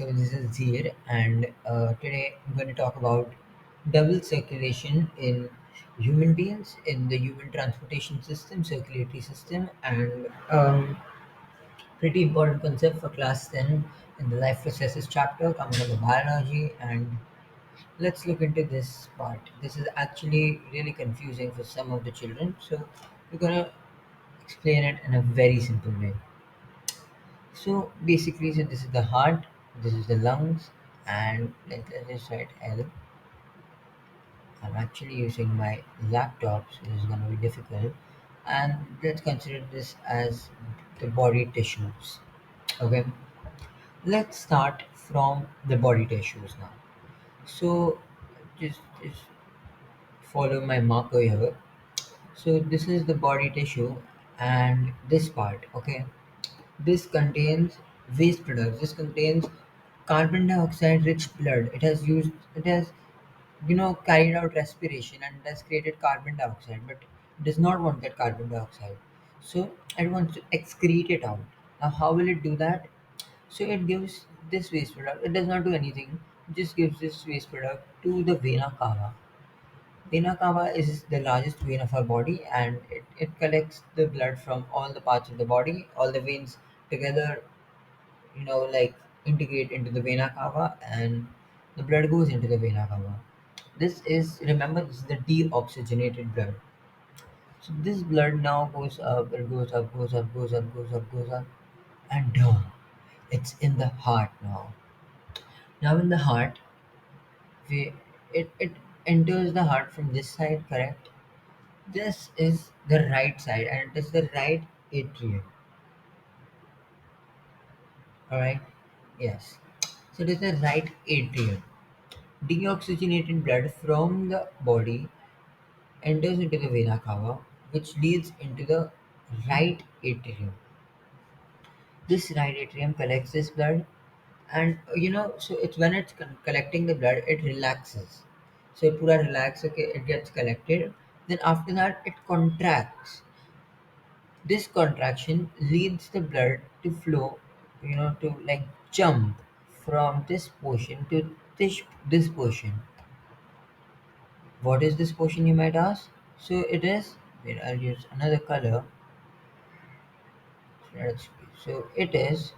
So this is Zir, and today I'm going to talk about double circulation in human beings, in the human transportation system, circulatory system, and pretty important concept for class 10 in the life processes chapter coming under biology. And let's look into this part. This is actually really confusing for some of the children, so we're going to explain it in a very simple way. So basically, so this is the heart, this is the lungs, and let's just write L. I'm actually using my laptop, so this is going to be difficult. And let's consider this as the body tissues. Okay, let's start from the body tissues now. So just follow my marker here. So this is the body tissue, and this part. Okay, this contains waste products. This contains carbon dioxide rich blood. It has carried out respiration and it has created carbon dioxide, but it does not want that carbon dioxide. So it wants to excrete it out. Now how will it do that? So it gives this waste product. It does not do anything. It just gives this waste product to the vena cava. Vena cava is the largest vein of our body, and it collects the blood from all the parts of the body. All the veins together, like integrate into the vena cava, and the blood goes into the vena cava. Remember, this is the deoxygenated blood. So this blood now goes up, it goes up, goes up, goes up, goes up, goes up, and down. It's in the heart now. Now in the heart, we, it enters the heart from this side, correct? This is the right side, and it is the right atrium. Alright? Yes. So it is the right atrium. Deoxygenated blood from the body enters into the vena cava, which leads into the right atrium. This right atrium collects this blood, and so it's when it's collecting the blood, it relaxes. So it pura relax, okay, it gets collected. Then after that, it contracts. This contraction leads the blood to flow, to like jump from this portion to this portion. What is this portion, you might ask? So it is, wait, I'll use another color. So it is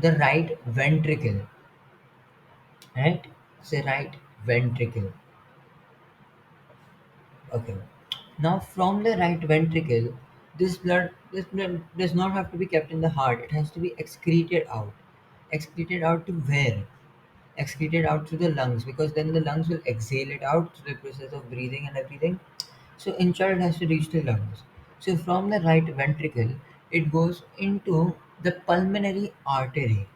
the right ventricle, right? It's the right ventricle. Okay. Now from the right ventricle, this blood does not have to be kept in the heart. It has to be excreted out. Excreted out to where? Excreted out through the lungs, because then the lungs will exhale it out through the process of breathing and everything. So in short, it has to reach the lungs. So from the right ventricle, it goes into the pulmonary artery.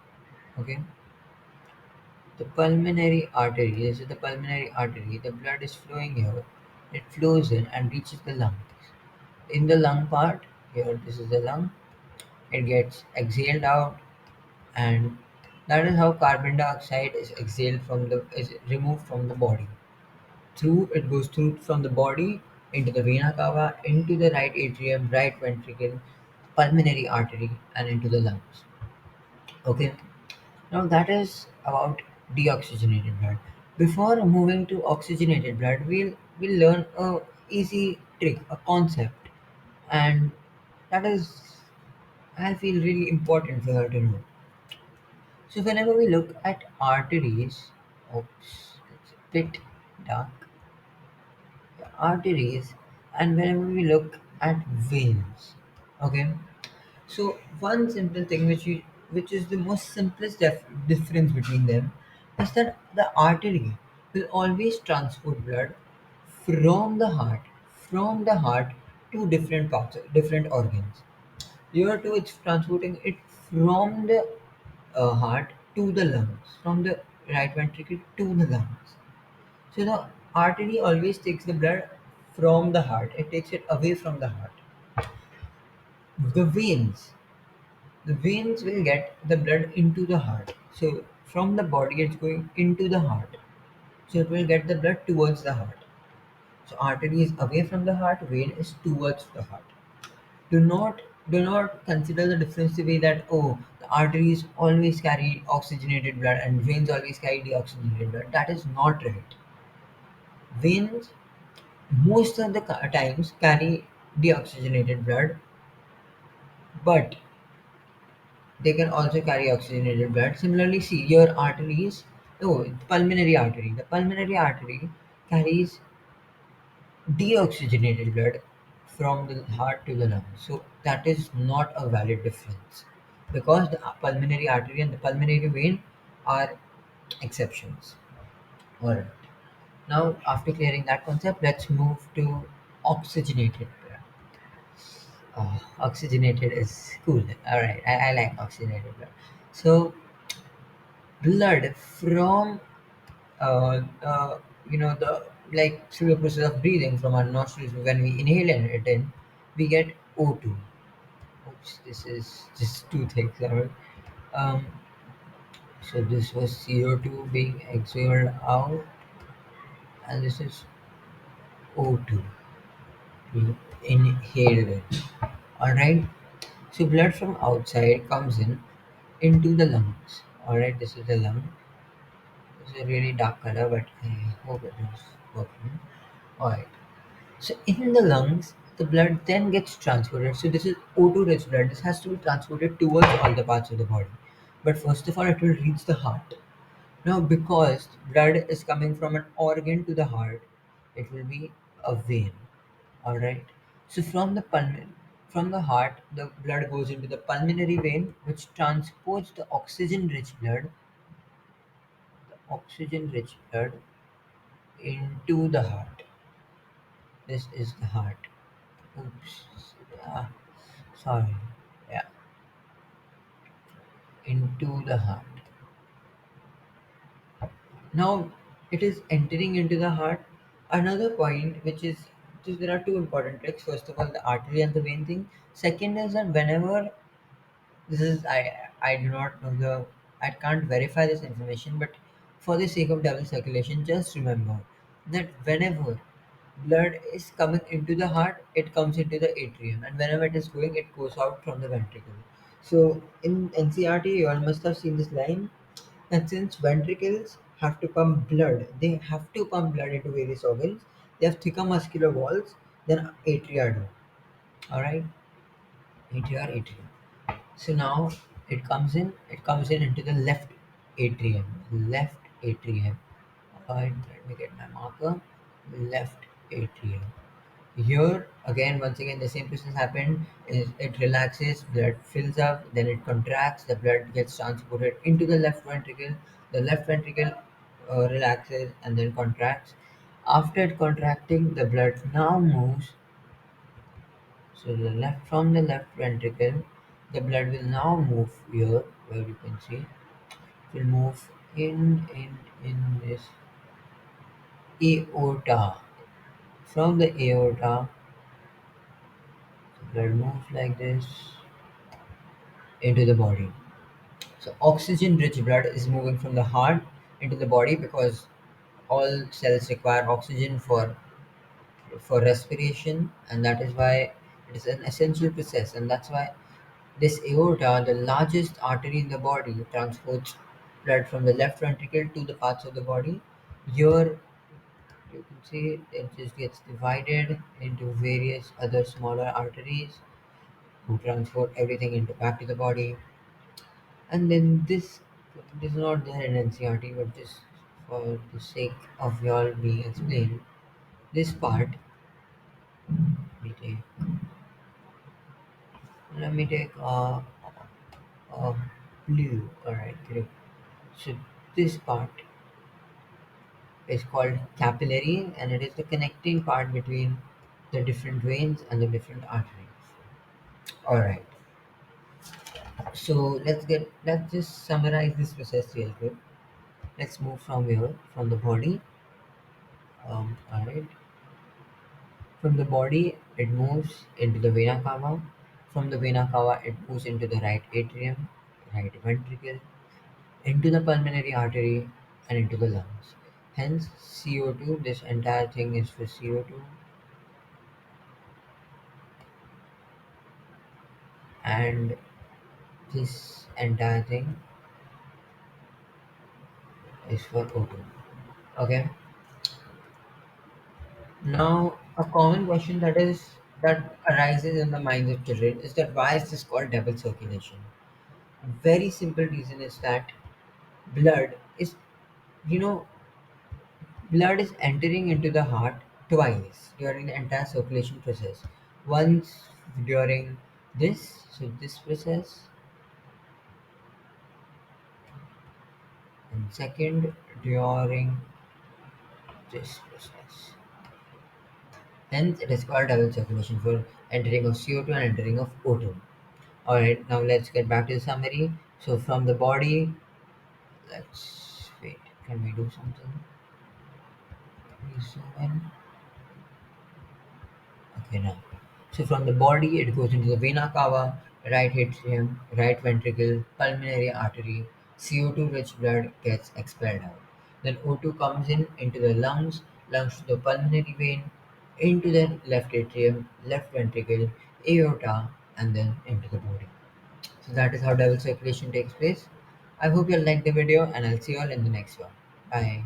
Okay, the pulmonary artery. This is the pulmonary artery. The blood is flowing here. It flows in and reaches the lungs. In the lung part, here this is the lung. It gets exhaled out, and that is how carbon dioxide is removed from the body. Through it goes through from the body into the vena cava, into the right atrium, right ventricle, pulmonary artery, and into the lungs. Okay. Now that is about deoxygenated blood. Before moving to oxygenated blood, we'll learn a easy trick, a concept, and that is, I feel, really important for her to know. So whenever we look at arteries, oops, it's a bit dark. Arteries, and whenever we look at veins, okay. So one simple thing which is the most simplest difference between them is that the artery will always transport blood from the heart from the heart to different parts, different organs. Here too, it's transporting it from the heart to the lungs, from the right ventricle to the lungs. So the artery always takes the blood from the heart. It takes it away from the heart. The veins, the veins will get the blood into the heart. So from the body, it's going into the heart. So it will get the blood towards the heart. So artery is away from the heart, vein is towards the heart. Do not Do not consider the difference to be that, oh, the arteries always carry oxygenated blood and veins always carry deoxygenated blood. That is not right. Veins most of the times carry deoxygenated blood, but they can also carry oxygenated blood. Similarly, see your arteries. Oh, pulmonary artery. The pulmonary artery carries deoxygenated blood from the heart to the lungs. So that is not a valid difference because the pulmonary artery and the pulmonary vein are exceptions. Alright. Now, after clearing that concept, let's move to oxygenated blood. Oxygenated is cool. Alright, I like oxygenated blood. So, blood from the like through the process of breathing from our nostrils when we inhale it in, we get O2. Oops, this is just two things. Um, so this was CO2 being exhaled out, and this is O2 being inhaled in. All right. So blood from outside comes in into the lungs. All right. This is the lung. It's a really dark color, but I hope it is working. All right. So in the lungs, the blood then gets transported. So this is O2 rich blood. This has to be transported towards all the parts of the body. But first of all, it will reach the heart. Now, because blood is coming from an organ to the heart, it will be a vein. All right. So from the heart, the blood goes into the pulmonary vein, which transports the oxygen-rich blood into the heart. This is the heart. Oops. Ah, sorry. Yeah, into the heart. Now it is entering into the heart. Another point, which is just there are two important tricks. First of all, the artery and the vein thing. Second is that whenever this is I do not know the I can't verify this information, but for the sake of double circulation, just remember that whenever blood is coming into the heart, it comes into the atrium, and whenever it is going, it goes out from the ventricle. So in NCRT, you all must have seen this line that since ventricles have to pump blood, they have to pump blood into various organs. They have thicker muscular walls than atria do. All right, atrium. So now it comes in into the left atrium. Alright, let me get my marker. Left atrium. Here again, once again, the same process happened. Is it relaxes, blood fills up, then it contracts, the blood gets transported into the left ventricle. The left ventricle relaxes and then contracts. After it contracting, the blood now moves. So from the left ventricle, the blood will now move here, where you can see, it will move in this aorta. From the aorta, the blood moves like this into the body. So oxygen-rich blood is moving from the heart into the body because all cells require oxygen for respiration, and that is why it is an essential process, and that's why this aorta, the largest artery in the body, transports blood from the left ventricle to the parts of the body. Here you can see it just gets divided into various other smaller arteries who transport everything into back to the body. And then this is not there in NCRT, but just for the sake of y'all being explained, this part we take. Let me take a blue. All right, great. So this part is called capillary, and it is the connecting part between the different veins and the different arteries. All right. So let's just summarize this process real quick. Let's move from here, from the body. All right. From the body, it moves into the vena cava. From the vena cava, it moves into the right atrium, right ventricle, into the pulmonary artery, and into the lungs. Hence, CO2. This entire thing is for CO2. and this entire thing is for O2. Okay. Now, a common question that arises in the minds of children is that why is this called double circulation? Very simple reason is that blood is, you know, blood is entering into the heart twice during the entire circulation process. Once during this process, and second during this process. Hence, it is called double circulation for entering of CO2 and entering of O2. Alright, now let's get back to the summary. So, from the body, let's wait. Can we do something? We zoom in. Okay, now. So, from the body, it goes into the vena cava, right atrium, right ventricle, pulmonary artery. CO2 rich blood gets expelled out. Then O2 comes in into the lungs to the pulmonary vein, into the left atrium, left ventricle, aorta, and then into the body. So that is how double circulation takes place. I hope you liked the video and I'll see you all in the next one. Bye.